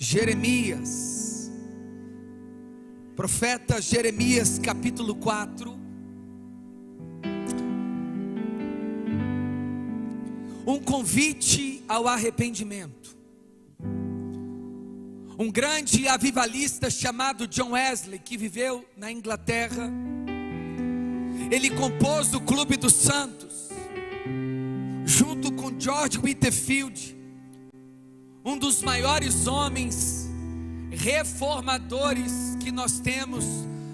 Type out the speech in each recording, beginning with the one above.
Jeremias, profeta Jeremias, capítulo 4. Um convite ao arrependimento. Um grande avivalista chamado John Wesley, que viveu na Inglaterra, ele compôs o Clube dos Santos, junto com George Whitefield, um dos maiores homens reformadores que nós temos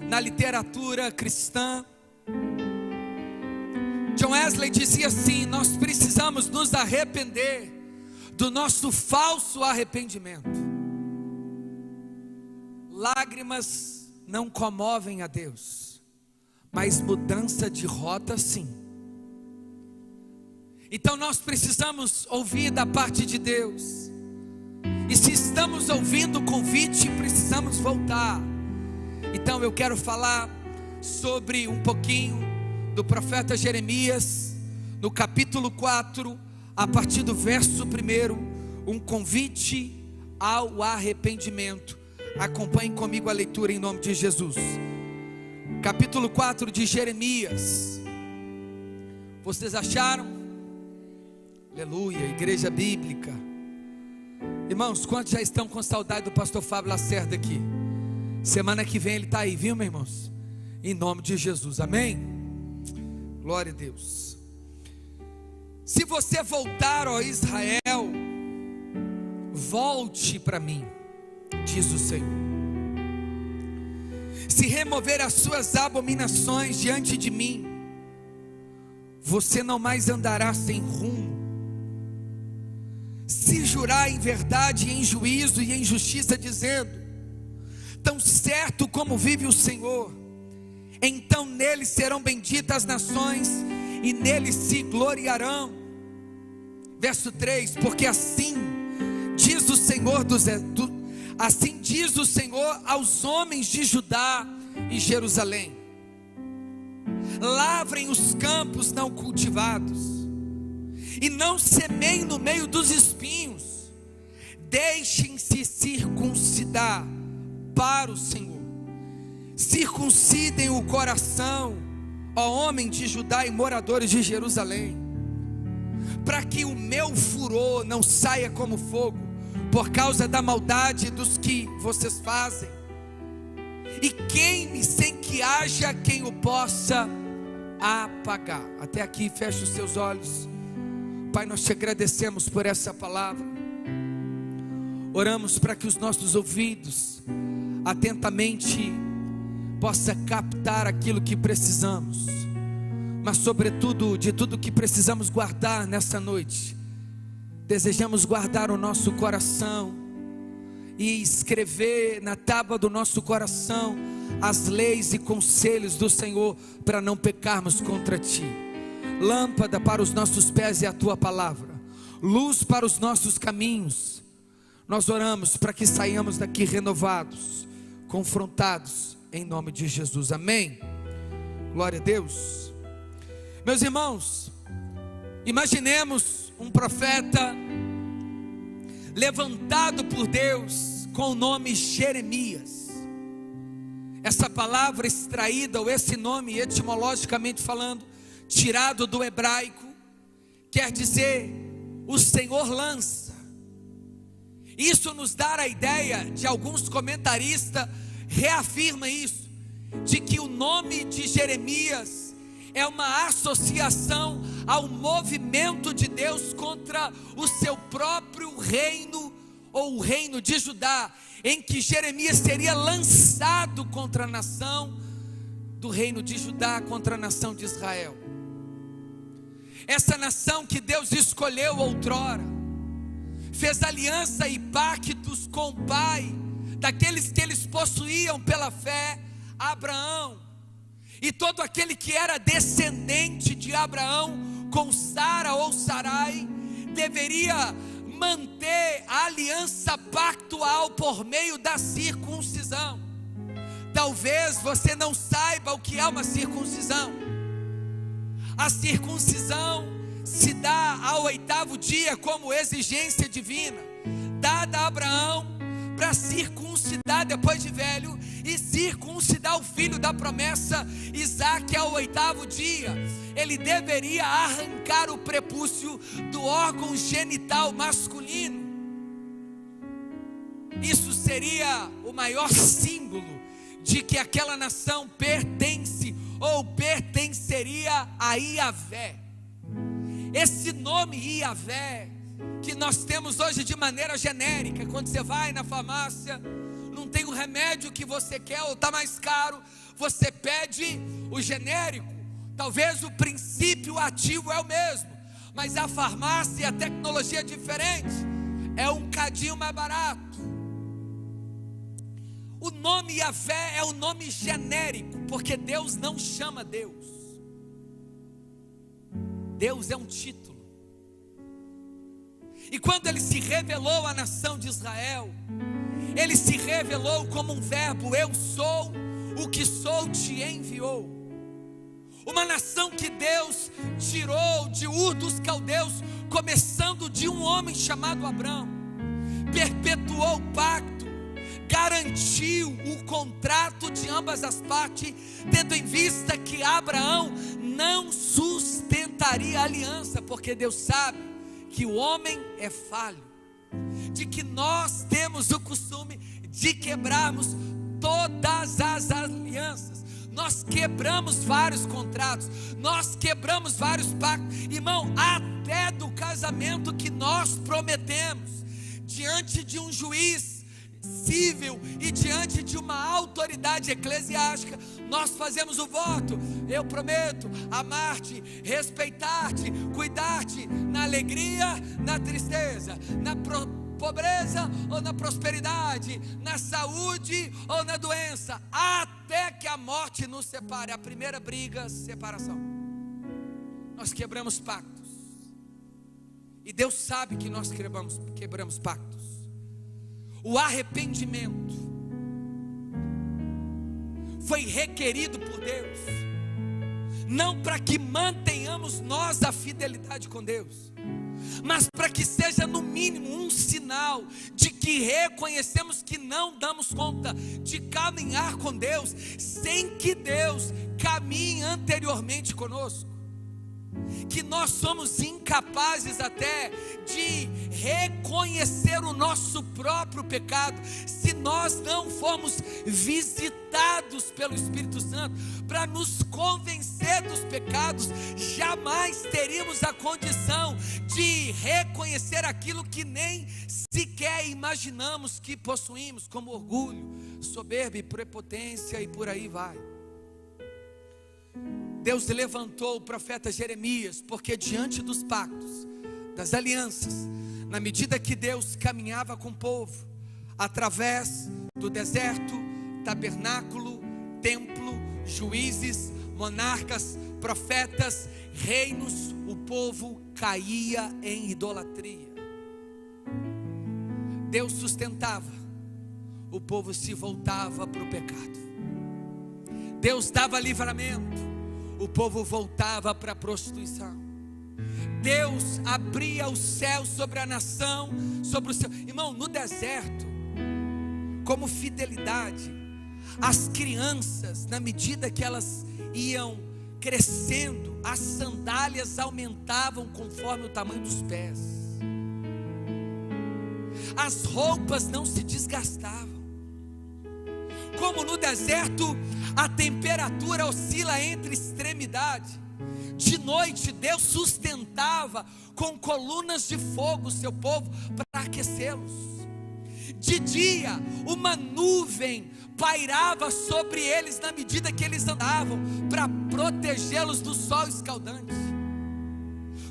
na literatura cristã. John Wesley dizia assim: nós precisamos nos arrepender do nosso falso arrependimento. Lágrimas não comovem a Deus, mas mudança de rota sim. Então nós precisamos ouvir da parte de Deus. E se estamos ouvindo o convite, precisamos voltar. Então eu quero falar sobre um pouquinho do profeta Jeremias, no capítulo 4, a partir do verso 1, um convite ao arrependimento. Acompanhe comigo a leitura em nome de Jesus. Capítulo 4 de Jeremias. Vocês acharam? Aleluia, igreja bíblica. Irmãos, quantos já estão com saudade do pastor Fábio Lacerda aqui? Semana que vem ele está aí, viu, meus irmãos? Em nome de Jesus, amém? Glória a Deus. Se você voltar, ó Israel, volte para mim, diz o Senhor. Se remover as suas abominações diante de mim, você não mais andará sem rumo. Se jurar em verdade, em juízo e em justiça, dizendo: tão certo como vive o Senhor, então nele serão benditas as nações e nele se gloriarão. Verso 3: porque assim diz o Senhor assim diz o Senhor aos homens de Judá e Jerusalém: lavrem os campos não cultivados e não semeiem no meio dos espinhos. Deixem-se circuncidar para o Senhor. Circuncidem o coração, ó homem de Judá e moradores de Jerusalém, para que o meu furor não saia como fogo, por causa da maldade dos que vocês fazem, e queime sem que haja quem o possa apagar. Até aqui, feche os seus olhos. Pai, nós te agradecemos por essa palavra. Oramos para que os nossos ouvidos atentamente possa captar aquilo que precisamos, mas sobretudo de tudo que precisamos guardar nessa noite. Desejamos guardar o nosso coração e escrever na tábua do nosso coração as leis e conselhos do Senhor, para não pecarmos contra ti. Lâmpada para os nossos pés é a tua palavra, luz para os nossos caminhos. Nós oramos para que saiamos daqui renovados, confrontados, em nome de Jesus, amém? Glória a Deus. Meus irmãos, imaginemos um profeta levantado por Deus com o nome Jeremias. Essa palavra extraída, ou esse nome etimologicamente falando, tirado do hebraico, quer dizer o Senhor lança. Isso nos dá a ideia, de alguns comentaristas reafirma isso, de que o nome de Jeremias é uma associação ao movimento de Deus contra o seu próprio reino, ou o reino de Judá, em que Jeremias seria lançado contra a nação do reino de Judá, contra a nação de Israel. Essa nação que Deus escolheu outrora, fez aliança e pactos com o pai daqueles que eles possuíam pela fé, Abraão, e todo aquele que era descendente de Abraão com Sara ou Sarai, deveria manter a aliança pactual por meio da circuncisão. Talvez você não saiba o que é uma circuncisão. A circuncisão se dá ao 8º dia como exigência divina, dada a Abraão, para para circuncidar depois de velho e circuncidar o filho da promessa, Isaque, ao 8º dia. Ele deveria arrancar o prepúcio do órgão genital masculino. Isso seria o maior símbolo de que aquela nação pertence ou pertenceria a Iavé. Esse nome Iavé, que nós temos hoje de maneira genérica, quando você vai na farmácia, não tem o remédio que você quer ou está mais caro, você pede o genérico. Talvez o princípio ativo é o mesmo, mas a farmácia e a tecnologia é diferente, é um cadinho mais barato. O nome Iavé é um nome genérico, porque Deus não chama Deus. Deus é um título. E quando Ele se revelou à nação de Israel, Ele se revelou como um verbo: eu sou o que sou, te enviou. Uma nação que Deus tirou de Ur dos Caldeus, começando de um homem chamado Abrão, perpetuou o pacto, garantiu o contrato de ambas as partes, tendo em vista que Abraão não sustentaria a aliança, porque Deus sabe que o homem é falho, de que nós temos o costume de quebrarmos todas as alianças. Nós quebramos vários contratos, nós quebramos vários pactos, irmão, até do casamento que nós prometemos, diante de um juiz civil e diante de uma autoridade eclesiástica, nós fazemos o voto: eu prometo amar-te, respeitar-te, cuidar-te na alegria, na tristeza, na pobreza ou na prosperidade, na saúde ou na doença, até que a morte nos separe. A primeira briga, separação. Nós quebramos pactos, e Deus sabe que nós quebramos pactos. O arrependimento foi requerido por Deus, não para que mantenhamos nós a fidelidade com Deus, mas para que seja no mínimo um sinal de que reconhecemos que não damos conta de caminhar com Deus sem que Deus caminhe anteriormente conosco, que nós somos incapazes até de reconhecer o nosso próprio pecado, se nós não formos visitados pelo Espírito Santo para nos convencer dos pecados. Jamais teríamos a condição de reconhecer aquilo que nem sequer imaginamos que possuímos, como orgulho, soberba e prepotência, e por aí vai. Deus levantou o profeta Jeremias, porque diante dos pactos, das alianças, na medida que Deus caminhava com o povo, através do deserto, tabernáculo, templo, juízes, monarcas, profetas, reinos, o povo caía em idolatria. Deus sustentava, o povo se voltava para o pecado. Deus dava livramento, o povo voltava para a prostituição. Deus abria o céu sobre a nação, sobre o céu. Irmão, no deserto, como fidelidade, as crianças, na medida que elas iam crescendo, as sandálias aumentavam conforme o tamanho dos pés. As roupas não se desgastavam. Como no deserto a temperatura oscila entre extremidade, de noite Deus sustentava com colunas de fogo o seu povo para aquecê-los. De dia uma nuvem pairava sobre eles na medida que eles andavam, para protegê-los do sol escaldante.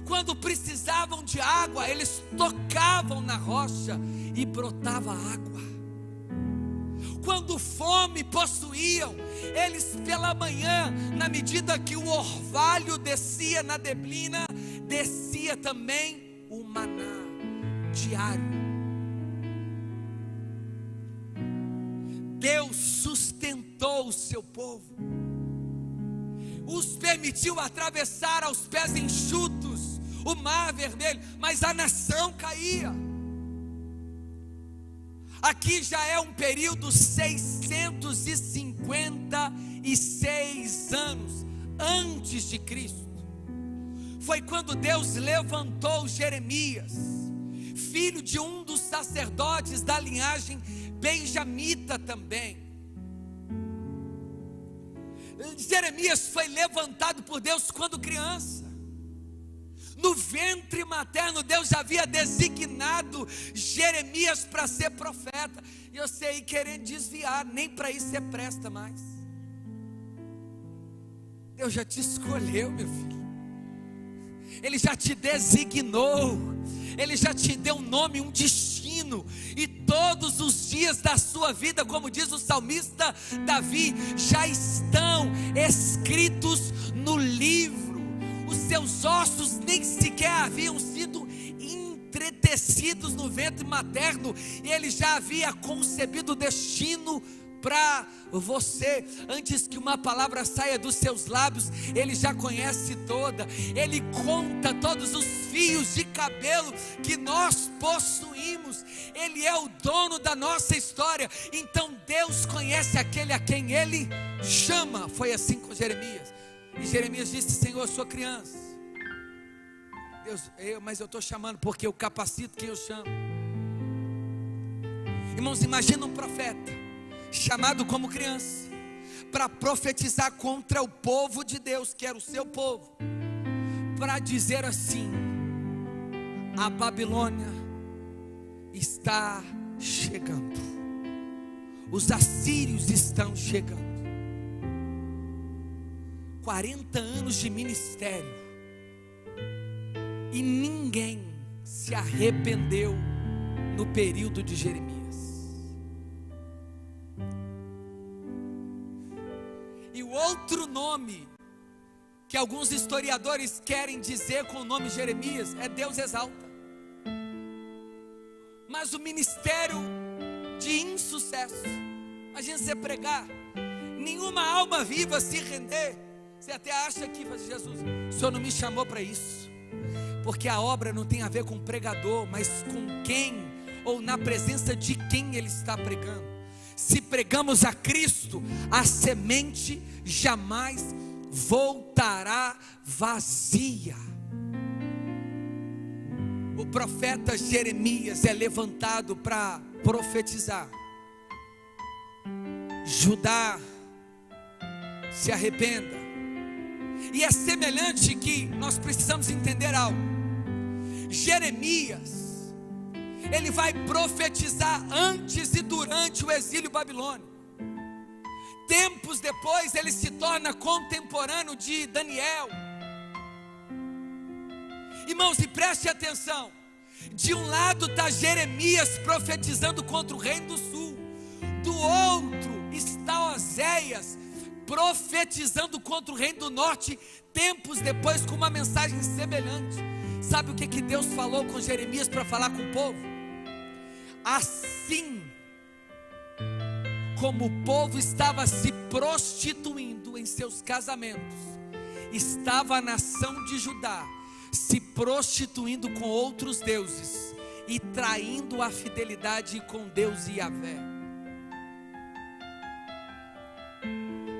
Quando precisavam de água, eles tocavam na rocha e brotava água. Quando fome possuíam, eles pela manhã, na medida que o orvalho descia na neblina, descia também o maná diário. Deus sustentou o seu povo, os permitiu atravessar aos pés enxutos o mar vermelho, mas a nação caía. Aqui já é um período 656 anos antes de Cristo. Foi quando Deus levantou Jeremias, filho de um dos sacerdotes da linhagem benjamita também. Jeremias foi levantado por Deus quando criança. No ventre materno, Deus já havia designado Jeremias para ser profeta. E eu sei, querendo desviar, nem para isso você presta mais. Deus já te escolheu, meu filho. Ele já te designou. Ele já te deu um nome, um destino. E todos os dias da sua vida, como diz o salmista Davi, já estão escritos no livro. Os seus ossos nem sequer haviam sido entretecidos no ventre materno, e Ele já havia concebido o destino para você. Antes que uma palavra saia dos seus lábios, Ele já conhece toda. Ele conta todos os fios de cabelo que nós possuímos. Ele é o dono da nossa história. Então Deus conhece aquele a quem Ele chama. Foi assim com Jeremias. E Jeremias disse: Senhor, eu sou criança. Deus, mas eu estou chamando porque eu capacito quem eu chamo. Irmãos, imagina um profeta chamado como criança para profetizar contra o povo de Deus, que era o seu povo, para dizer assim: a Babilônia está chegando, os assírios estão chegando. 40 anos de ministério e ninguém se arrependeu no período de Jeremias. E o outro nome que alguns historiadores querem dizer com o nome Jeremias é Deus exalta. Mas o ministério de insucesso, imagina você pregar, nenhuma alma viva se render. Você até acha que, Jesus, o Senhor não me chamou para isso, porque a obra não tem a ver com o pregador, mas com quem, ou na presença de quem ele está pregando. Se pregamos a Cristo, a semente jamais voltará vazia. O profeta Jeremias é levantado para profetizar: Judá, se arrependa. E é semelhante que nós precisamos entender algo. Jeremias, ele vai profetizar antes e durante o exílio babilônico. Tempos depois ele se torna contemporâneo de Daniel. Irmãos, e preste atenção: de um lado está Jeremias profetizando contra o reino do sul, do outro está Oséias profetizando contra o reino do norte, tempos depois, com uma mensagem semelhante. Sabe o que Deus falou com Jeremias para falar com o povo? Assim como o povo estava se prostituindo em seus casamentos, estava a nação de Judá se prostituindo com outros deuses e traindo a fidelidade com Deus e Yahvé.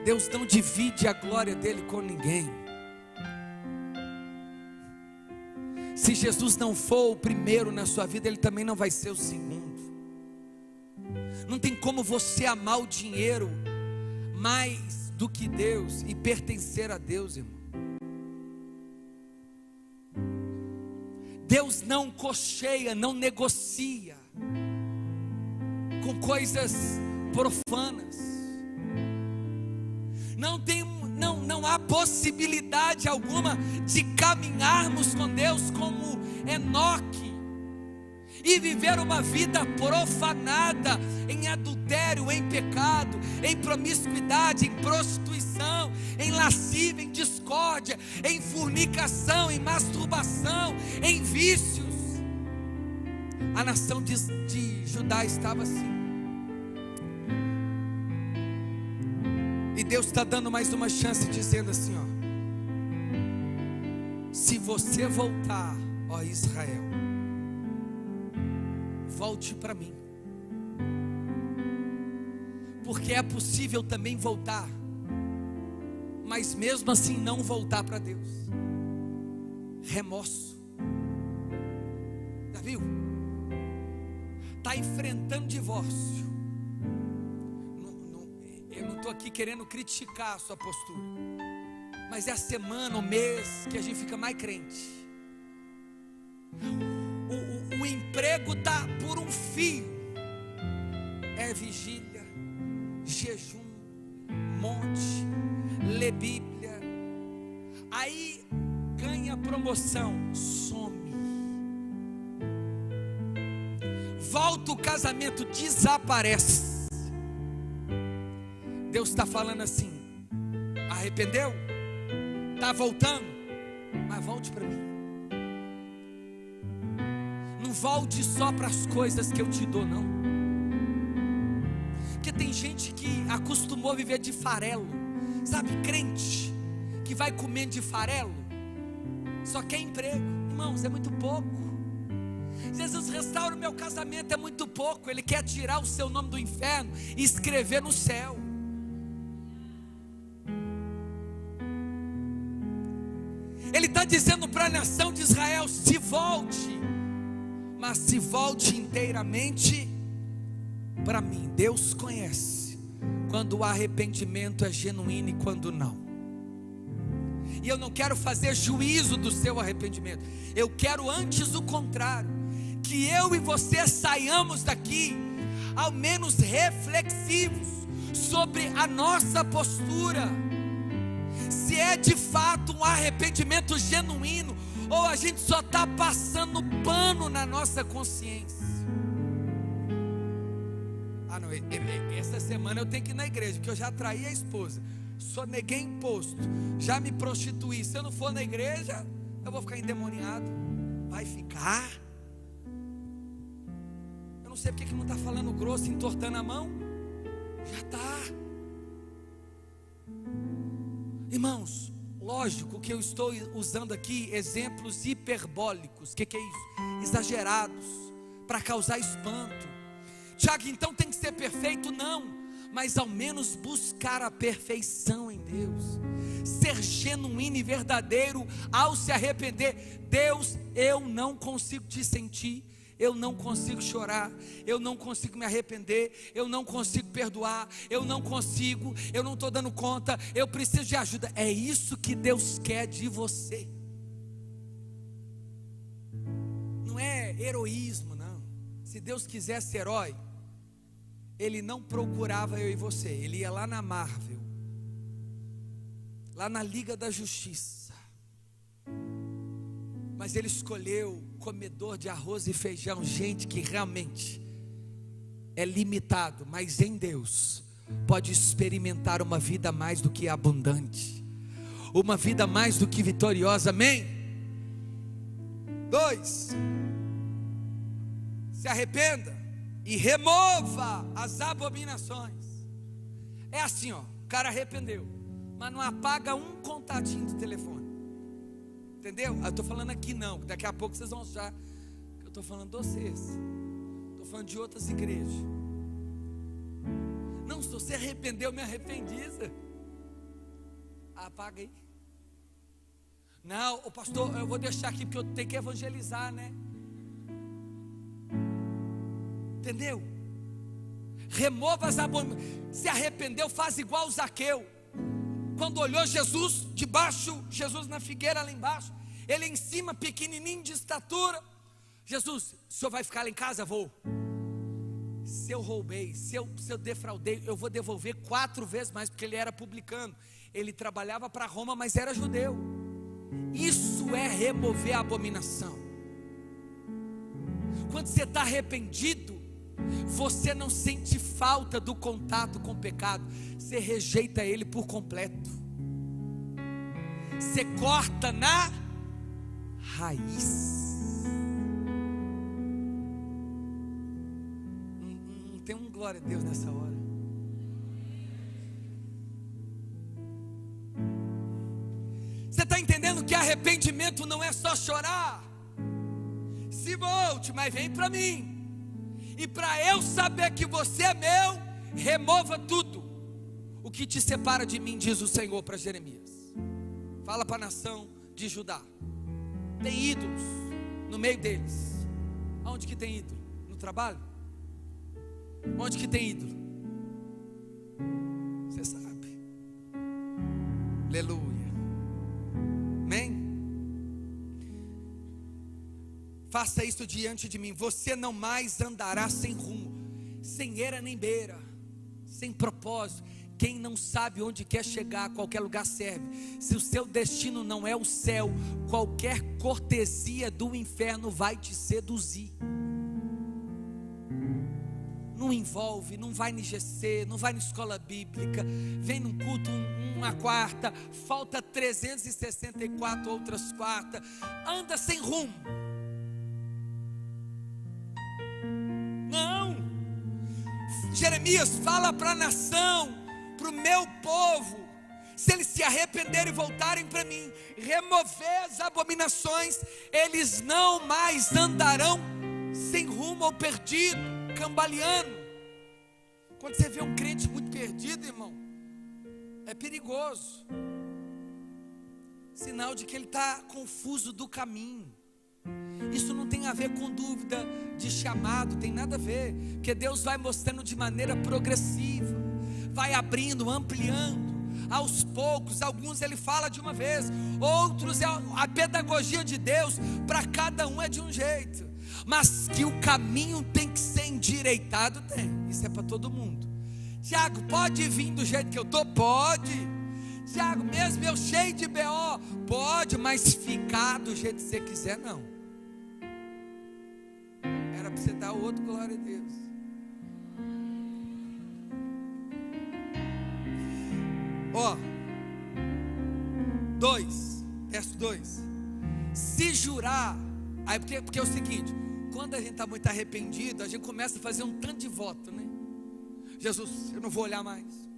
Deus não divide a glória dele com ninguém. Se Jesus não for o primeiro na sua vida, ele também não vai ser o segundo. Não tem como você amar o dinheiro mais do que Deus e pertencer a Deus, irmão. Deus não cocheia, não negocia com coisas profanas. Não há possibilidade alguma de caminharmos com Deus como Enoque e viver uma vida profanada em adultério, em pecado, em promiscuidade, em prostituição, em lascívia, em discórdia, em fornicação, em masturbação, em vícios. A nação de Judá estava assim. E Deus está dando mais uma chance, dizendo assim, ó: se você voltar, ó Israel, volte para mim. porque é possível também voltar, mas mesmo assim não voltar para Deus. Remorso. Já viu? Está enfrentando divórcio. Eu não estou aqui querendo criticar a sua postura, mas é a semana, o mês que a gente fica mais crente. O emprego está por um fio. É vigília, jejum, monte, lê Bíblia. Aí ganha promoção, some. Volta o casamento, desaparece. Deus está falando assim: arrependeu? Está voltando? Mas volte para mim. Não volte só para as coisas que eu te dou, não. Porque tem gente que acostumou a viver de farelo. Sabe, crente que vai comendo de farelo, só quer emprego. Irmãos, é muito pouco. Jesus, restaura o meu casamento, é muito pouco. Ele quer tirar o seu nome do inferno e escrever no céu. Ele está dizendo para a nação de Israel: se volte, mas se volte inteiramente para mim. Deus conhece quando o arrependimento é genuíno e quando não. E eu não quero fazer juízo do seu arrependimento, eu quero antes o contrário, que eu e você saiamos daqui ao menos reflexivos sobre a nossa postura, se é de fato um arrependimento genuíno, ou a gente só está passando pano na nossa consciência. Não, essa semana eu tenho que ir na igreja, porque eu já traí a esposa, soneguei imposto, já me prostituí. Se eu não for na igreja, eu vou ficar endemoniado. Vai ficar? Eu não sei porque que não está falando grosso, entortando a mão. Já está. Irmãos, lógico que eu estou usando aqui exemplos hiperbólicos. O que é isso? Exagerados, para causar espanto. Tiago, então tem que ser perfeito? Não, mas ao menos buscar a perfeição em Deus, ser genuíno e verdadeiro ao se arrepender. Deus, eu não consigo te sentir, eu não consigo chorar, eu não consigo me arrepender, eu não consigo perdoar, eu não estou dando conta, eu preciso de ajuda. É isso que Deus quer de você. Não é heroísmo, não. Se Deus quisesse herói, Ele não procurava eu e você, Ele ia lá na Marvel, lá na Liga da Justiça, mas Ele escolheu comedor de arroz e feijão, gente que realmente é limitado, mas em Deus pode experimentar uma vida mais do que abundante, uma vida mais do que vitoriosa. Amém? 2, se arrependa e remova as abominações. É assim, ó, o cara arrependeu, mas não apaga um contatinho do telefone. Entendeu? Eu estou falando aqui não, daqui a pouco vocês vão achar que eu estou falando de vocês. Estou falando de outras igrejas. Não, se você arrependeu, me arrependiza. Apaga aí. Não, o pastor, eu vou deixar aqui porque eu tenho que evangelizar, né? Entendeu? Remova as abominações. Se arrependeu, faz igual o Zaqueu. Quando olhou Jesus Jesus na figueira lá embaixo, ele em cima, pequenininho de estatura. Jesus, o senhor vai ficar lá em casa? Vou. Se eu roubei, se eu defraudei, eu vou devolver 4 vezes mais, porque ele era publicano. Ele trabalhava para Roma, mas era judeu. Isso é remover a abominação. Quando você está arrependido, você não sente falta do contato com o pecado, você rejeita ele por completo, você corta na raiz. Não tem um glória a Deus nessa hora. Você está entendendo que arrependimento não é só chorar? Se volte, mas vem para mim. E para eu saber que você é meu, remova tudo o que te separa de mim, diz o Senhor para Jeremias. Fala para a nação de Judá. Tem ídolos no meio deles. Aonde que tem ídolo? No trabalho? Onde que tem ídolo? Você sabe. Aleluia. Amém? Faça isso diante de mim. Você não mais andará sem rumo, sem eira nem beira, sem propósito. Quem não sabe onde quer chegar, qualquer lugar serve. Se o seu destino não é o céu, qualquer cortesia do inferno vai te seduzir. Não envolve, não vai no IGC, não vai na escola bíblica, vem num culto uma quarta, falta 364 outras quartas, anda sem rumo. Não. Jeremias fala para a nação, para o meu povo, se eles se arrependerem e voltarem para mim, remover as abominações, eles não mais andarão sem rumo ou perdido, cambaleando. Quando você vê um crente muito perdido, irmão, é perigoso, sinal de que ele está confuso do caminho. Isso não tem a ver com dúvida de chamado, tem nada a ver, porque Deus vai mostrando de maneira progressiva, vai abrindo, ampliando, aos poucos. Alguns ele fala de uma vez, outros é a pedagogia de Deus, para cada um é de um jeito, mas que o caminho tem que ser endireitado, tem, isso é para todo mundo. Tiago, pode vir do jeito que eu estou? Pode. Tiago, mesmo eu cheio de BO? Pode, mas ficar do jeito que você quiser, não. Era para você dar outro glória a Deus. Ó, 2, verso 2. Se jurar, aí porque é o seguinte, quando a gente está muito arrependido, a gente começa a fazer um tanto de voto, né? Jesus, eu não vou olhar mais.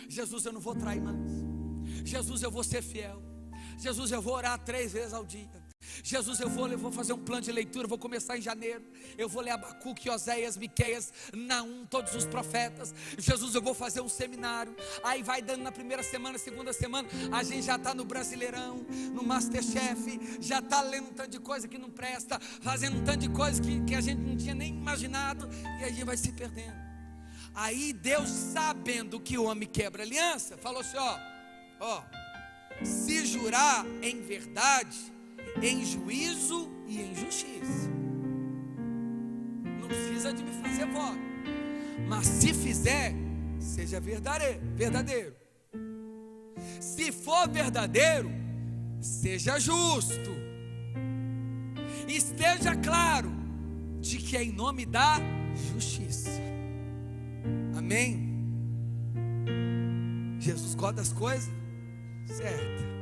Jesus, eu não vou trair mais. Jesus, eu vou ser fiel. Jesus, eu vou orar 3 vezes ao dia. Jesus, eu vou fazer um plano de leitura, vou começar em janeiro. Eu vou ler Abacuque, Oséias, Miqueias, Naum, todos os profetas. Jesus, eu vou fazer um seminário. Aí vai dando na primeira semana, segunda semana, a gente já está no Brasileirão, no Masterchef, já está lendo um tanto de coisa que não presta, fazendo um tanto de coisa que a gente não tinha nem imaginado, e aí a gente vai se perdendo. Aí Deus, sabendo que o homem quebra aliança, falou assim, ó, se jurar em verdade, em juízo e em justiça, não precisa de me fazer voto, mas se fizer, seja verdadeiro. Se for verdadeiro, seja justo, esteja claro de que é em nome da justiça. Amém? Jesus gosta das coisas certas.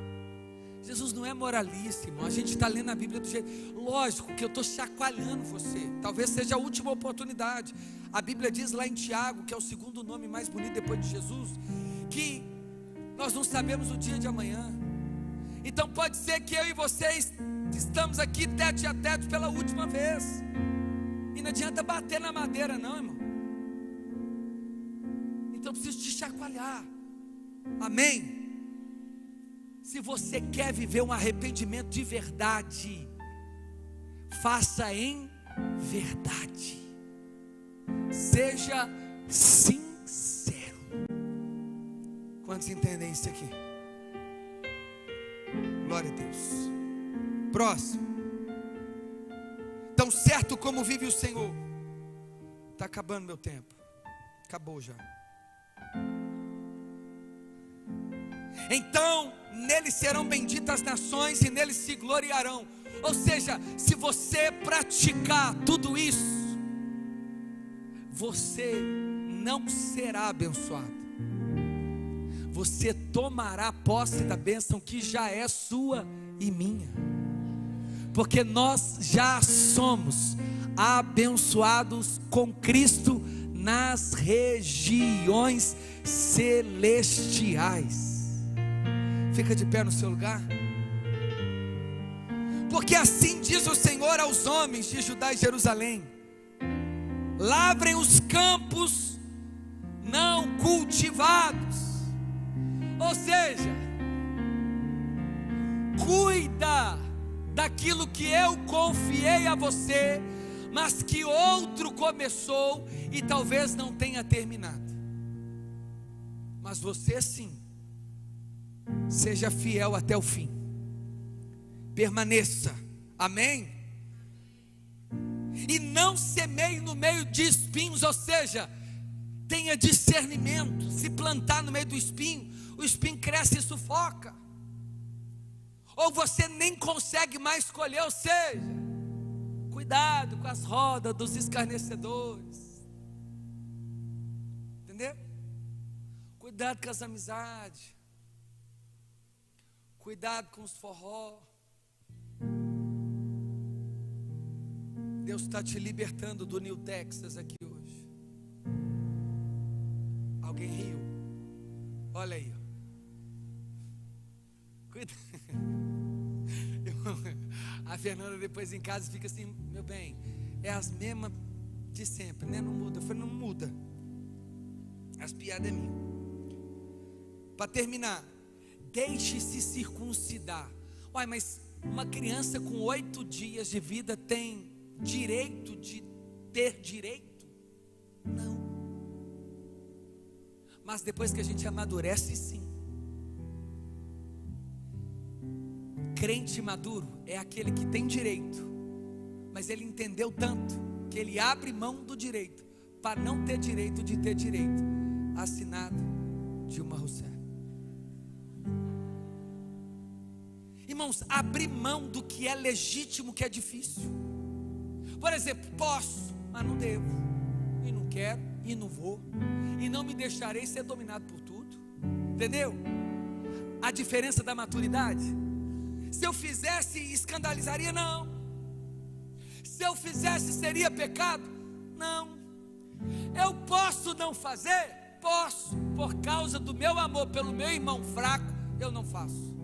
Jesus não é moralista, irmão. A gente está lendo a Bíblia do jeito. Lógico que eu estou chacoalhando você. Talvez seja a última oportunidade. A Bíblia diz lá em Tiago, que é o segundo nome mais bonito depois de Jesus, que nós não sabemos o dia de amanhã. Então pode ser que eu e vocês estamos aqui tete a tete pela última vez. E não adianta bater na madeira, não, irmão. Então eu preciso te chacoalhar. Amém? Se você quer viver um arrependimento de verdade, faça em verdade. Seja sincero. Quantos entendem isso aqui? Glória a Deus. Próximo. Tão certo como vive o Senhor. Está acabando meu tempo. Acabou já. Então nele serão benditas as nações e nele se gloriarão. Ou seja, se você praticar tudo isso, você não será abençoado. Você tomará posse da bênção que já é sua e minha, porque nós já somos abençoados com Cristo nas regiões celestiais. Fica de pé no seu lugar. Porque assim diz o Senhor aos homens de Judá e Jerusalém: lavrem os campos provados. Ou seja, cuida daquilo que eu confiei a você, mas que outro começou e talvez não tenha terminado. Mas você sim, seja fiel até o fim, permaneça, amém? E não semeie no meio de espinhos, ou seja, tenha discernimento. Se plantar no meio do espinho, o espinho cresce e sufoca, ou você nem consegue mais colher. Ou seja, cuidado com as rodas dos escarnecedores, entendeu? Cuidado com as amizades, cuidado com os forró. Deus está te libertando do New Texas aqui hoje. Alguém riu? Olha aí, ó. Cuida. A Fernanda depois em casa fica assim: meu bem, é as mesmas de sempre, né? Não muda. Eu falei: não muda. As piadas é minha. Para terminar, deixe-se circuncidar. Uai, mas uma criança com 8 dias de vida tem direito de ter direito? Não. Mas depois que a gente amadurece, sim. Crente maduro é aquele que tem direito, mas ele entendeu tanto que ele abre mão do direito para não ter direito de ter direito. Assinado Dilma Rousseff. Irmãos, abrir mão do que é legítimo, que é difícil. Por exemplo, posso, mas não devo, e não quero, e não vou, e não me deixarei ser dominado por tudo. Entendeu? A diferença da maturidade. Se eu fizesse, escandalizaria? Não. Se eu fizesse, seria pecado? Não. Eu posso não fazer? Posso. Por causa do meu amor pelo meu irmão fraco, eu não faço.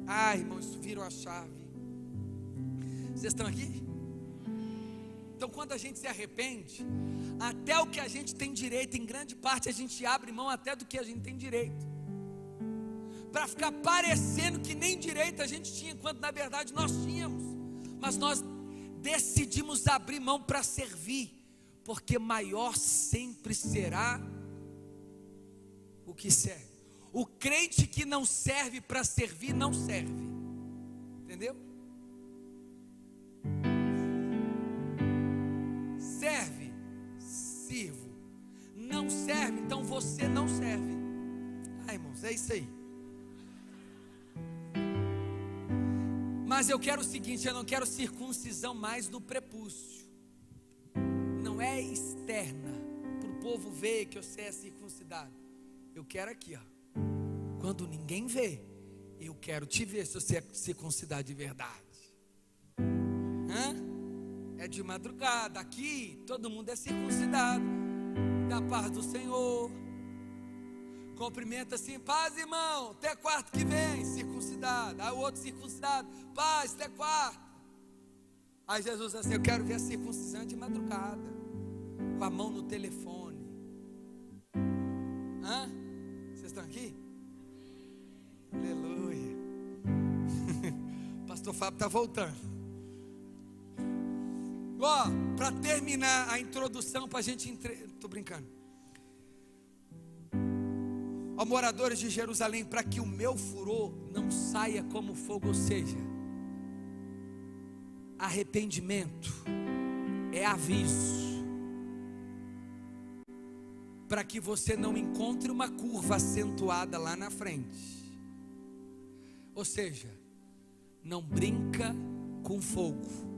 Ah, irmãos, isso virou a chave. Vocês estão aqui? Então, quando a gente se arrepende, até o que a gente tem direito, em grande parte, a gente abre mão até do que a gente tem direito, para ficar parecendo que nem direito a gente tinha, quando na verdade nós tínhamos. Mas nós decidimos abrir mão para servir, porque maior sempre será o que serve. O crente que não serve para servir, não serve. Entendeu? Serve, sirvo. Não serve, então você não serve. Ah, irmãos, é isso aí. Mas eu quero o seguinte: eu não quero circuncisão mais no prepúcio. Não é externa, para o povo ver que você é circuncidado. Eu quero aqui, ó. Quando ninguém vê, eu quero te ver se você é circuncidado de verdade. É de madrugada, aqui todo mundo é circuncidado. Da paz do Senhor. Cumprimenta assim: paz, irmão, até quarto que vem, circuncidado. Aí o outro circuncidado: paz, até quarto. Aí Jesus assim: eu quero ver a circuncisão de madrugada, com a mão no telefone. Vocês estão aqui? Aleluia. Pastor Fábio está voltando. Ó, para terminar a introdução, para a gente estou brincando. Ó, moradores de Jerusalém, para que o meu furor não saia como fogo, ou seja, arrependimento é aviso, para que você não encontre uma curva acentuada lá na frente. Ou seja, não brinca com fogo.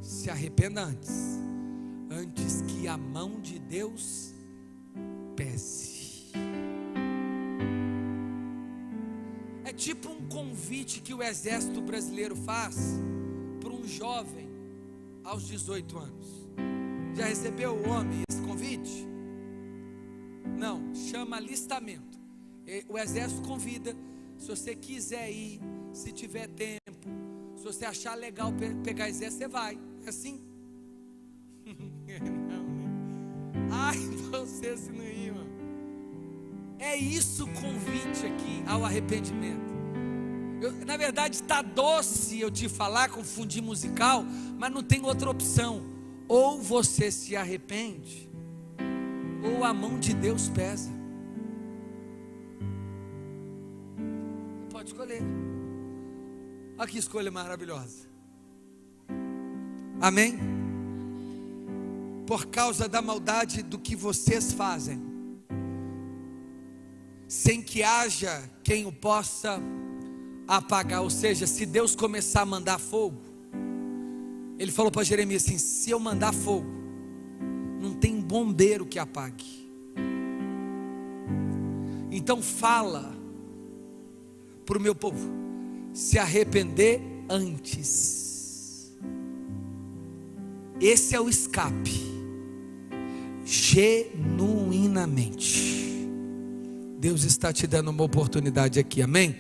Se arrependa antes que a mão de Deus pese. É tipo um convite que o exército brasileiro faz para um jovem aos 18 anos. Já recebeu o homem esse convite? Não, chama alistamento. O exército convida. Se você quiser ir, se tiver tempo, se você achar legal pegar exército, você vai. É assim? Não, né? Ai, você se não ir, mano. É isso o convite aqui ao arrependimento. Na verdade está doce eu te falar com fundinho musical, mas não tem outra opção. Ou você se arrepende, ou a mão de Deus pesa. Você pode escolher. Olha que escolha maravilhosa. Amém? Por causa da maldade do que vocês fazem, sem que haja quem o possa apagar. Ou seja, se Deus começar a mandar fogo, Ele falou para Jeremias assim: se eu mandar fogo, não tem bombeiro que apague. Então fala para o meu povo se arrepender antes. Esse é o escape. Genuinamente. Deus está te dando uma oportunidade aqui, amém?